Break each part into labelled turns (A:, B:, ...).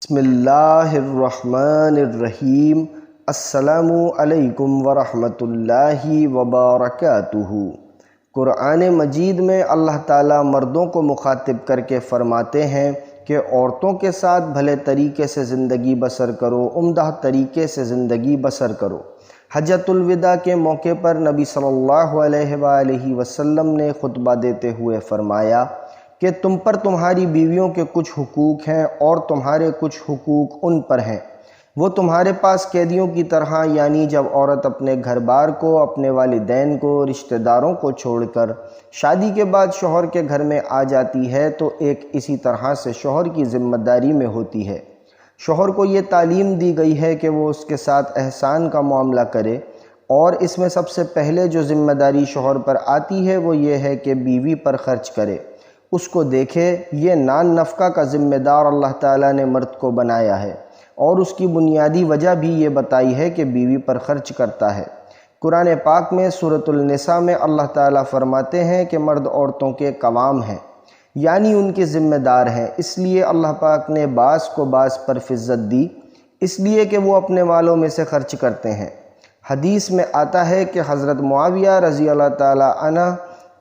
A: بسم اللہ الرحمن الرحیم۔ السلام علیکم ورحمۃ اللہ وبرکاتہ۔ قرآن مجید میں اللہ تعالیٰ مردوں کو مخاطب کر کے فرماتے ہیں کہ عورتوں کے ساتھ بھلے طریقے سے زندگی بسر کرو، عمدہ طریقے سے زندگی بسر کرو۔ حجۃ الوداع کے موقع پر نبی صلی اللہ علیہ وآلہ وسلم نے خطبہ دیتے ہوئے فرمایا کہ تم پر تمہاری بیویوں کے کچھ حقوق ہیں اور تمہارے کچھ حقوق ان پر ہیں۔ وہ تمہارے پاس قیدیوں کی طرح، یعنی جب عورت اپنے گھر بار کو، اپنے والدین کو، رشتہ داروں کو چھوڑ کر شادی کے بعد شوہر کے گھر میں آ جاتی ہے تو ایک اسی طرح سے شوہر کی ذمہ داری میں ہوتی ہے۔ شوہر کو یہ تعلیم دی گئی ہے کہ وہ اس کے ساتھ احسان کا معاملہ کرے، اور اس میں سب سے پہلے جو ذمہ داری شوہر پر آتی ہے وہ یہ ہے کہ بیوی پر خرچ کرے، اس کو دیکھے۔ یہ نان نفقہ کا ذمہ دار اللہ تعالیٰ نے مرد کو بنایا ہے، اور اس کی بنیادی وجہ بھی یہ بتائی ہے کہ بیوی پر خرچ کرتا ہے۔ قرآن پاک میں سورۃ النساء میں اللہ تعالیٰ فرماتے ہیں کہ مرد عورتوں کے قوام ہیں، یعنی ان کے ذمہ دار ہیں۔ اس لیے اللہ پاک نے بعض کو بعض پر فضت دی، اس لیے کہ وہ اپنے مالوں میں سے خرچ کرتے ہیں۔ حدیث میں آتا ہے کہ حضرت معاویہ رضی اللہ تعالیٰ عنہ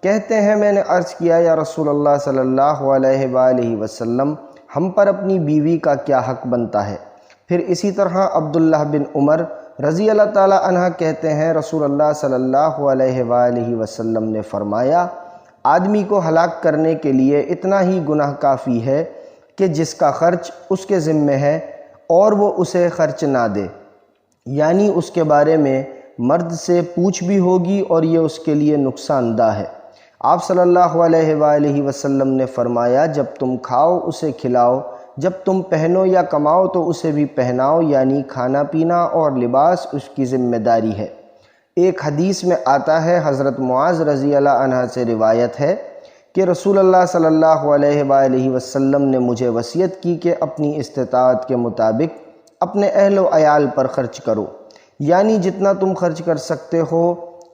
A: کہتے ہیں، میں نے عرض کیا یا رسول اللہ صلی اللہ علیہ وآلہ وسلم، ہم پر اپنی بیوی کا کیا حق بنتا ہے؟ پھر اسی طرح عبداللہ بن عمر رضی اللہ تعالیٰ عنہ کہتے ہیں، رسول اللہ صلی اللہ علیہ وآلہ وسلم نے فرمایا، آدمی کو ہلاک کرنے کے لیے اتنا ہی گناہ کافی ہے کہ جس کا خرچ اس کے ذمہ ہے اور وہ اسے خرچ نہ دے، یعنی اس کے بارے میں مرد سے پوچھ بھی ہوگی اور یہ اس کے لیے نقصان دہ ہے۔ آپ صلی اللہ علیہ وآلہ وسلم نے فرمایا، جب تم کھاؤ اسے کھلاؤ، جب تم پہنو یا کماؤ تو اسے بھی پہناؤ، یعنی کھانا پینا اور لباس اس کی ذمہ داری ہے۔ ایک حدیث میں آتا ہے، حضرت معاذ رضی اللہ عنہ سے روایت ہے کہ رسول اللہ صلی اللہ علیہ وآلہ وسلم نے مجھے وصیت کی کہ اپنی استطاعت کے مطابق اپنے اہل و عیال پر خرچ کرو، یعنی جتنا تم خرچ کر سکتے ہو،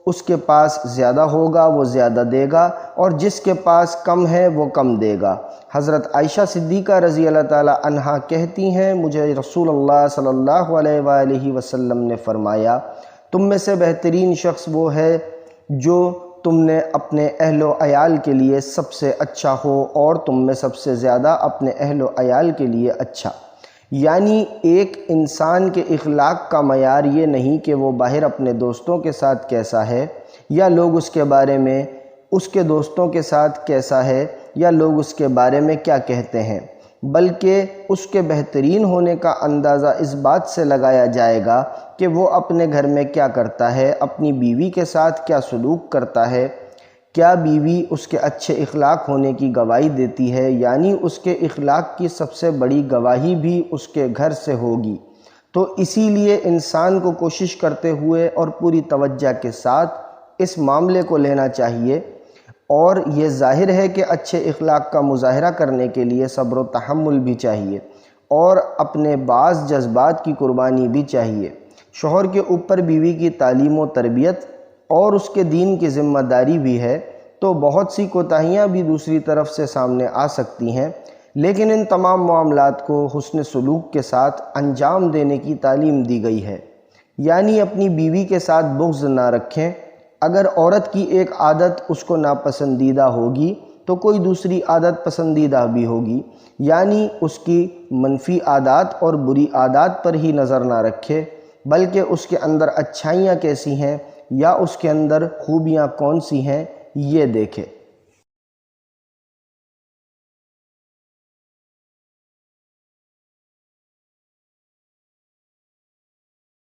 A: اس کے پاس زیادہ ہوگا وہ زیادہ دے گا، اور جس کے پاس کم ہے وہ کم دے گا۔ حضرت عائشہ صدیقہ رضی اللہ تعالیٰ عنہا کہتی ہیں، مجھے رسول اللہ صلی اللہ علیہ وآلہ وسلم نے فرمایا، تم میں سے بہترین شخص وہ ہے جو تم نے اپنے اہل و عیال کے لیے سب سے اچھا ہو، اور تم میں سب سے زیادہ اپنے اہل و عیال کے لیے اچھا۔ یعنی ایک انسان کے اخلاق کا معیار یہ نہیں کہ وہ باہر اپنے دوستوں کے ساتھ کیسا ہے، یا لوگ اس کے بارے میں اس کے دوستوں کے ساتھ کیسا ہے، یا لوگ اس کے بارے میں کیا کہتے ہیں، بلکہ اس کے بہترین ہونے کا اندازہ اس بات سے لگایا جائے گا کہ وہ اپنے گھر میں کیا کرتا ہے، اپنی بیوی کے ساتھ کیا سلوک کرتا ہے، کیا بیوی اس کے اچھے اخلاق ہونے کی گواہی دیتی ہے، یعنی اس کے اخلاق کی سب سے بڑی گواہی بھی اس کے گھر سے ہوگی۔ تو اسی لیے انسان کو کوشش کرتے ہوئے اور پوری توجہ کے ساتھ اس معاملے کو لینا چاہیے، اور یہ ظاہر ہے کہ اچھے اخلاق کا مظاہرہ کرنے کے لیے صبر و تحمل بھی چاہیے، اور اپنے بعض جذبات کی قربانی بھی چاہیے۔ شوہر کے اوپر بیوی کی تعلیم و تربیت اور اس کے دین کی ذمہ داری بھی ہے، تو بہت سی کوتاہیاں بھی دوسری طرف سے سامنے آ سکتی ہیں، لیکن ان تمام معاملات کو حسن سلوک کے ساتھ انجام دینے کی تعلیم دی گئی ہے، یعنی اپنی بیوی کے ساتھ بغض نہ رکھیں۔ اگر عورت کی ایک عادت اس کو ناپسندیدہ ہوگی تو کوئی دوسری عادت پسندیدہ بھی ہوگی، یعنی اس کی منفی عادات اور بری عادات پر ہی نظر نہ رکھے، بلکہ اس کے اندر اچھائیاں کیسی ہیں یا اس کے اندر خوبیاں کون سی ہیں یہ دیکھے۔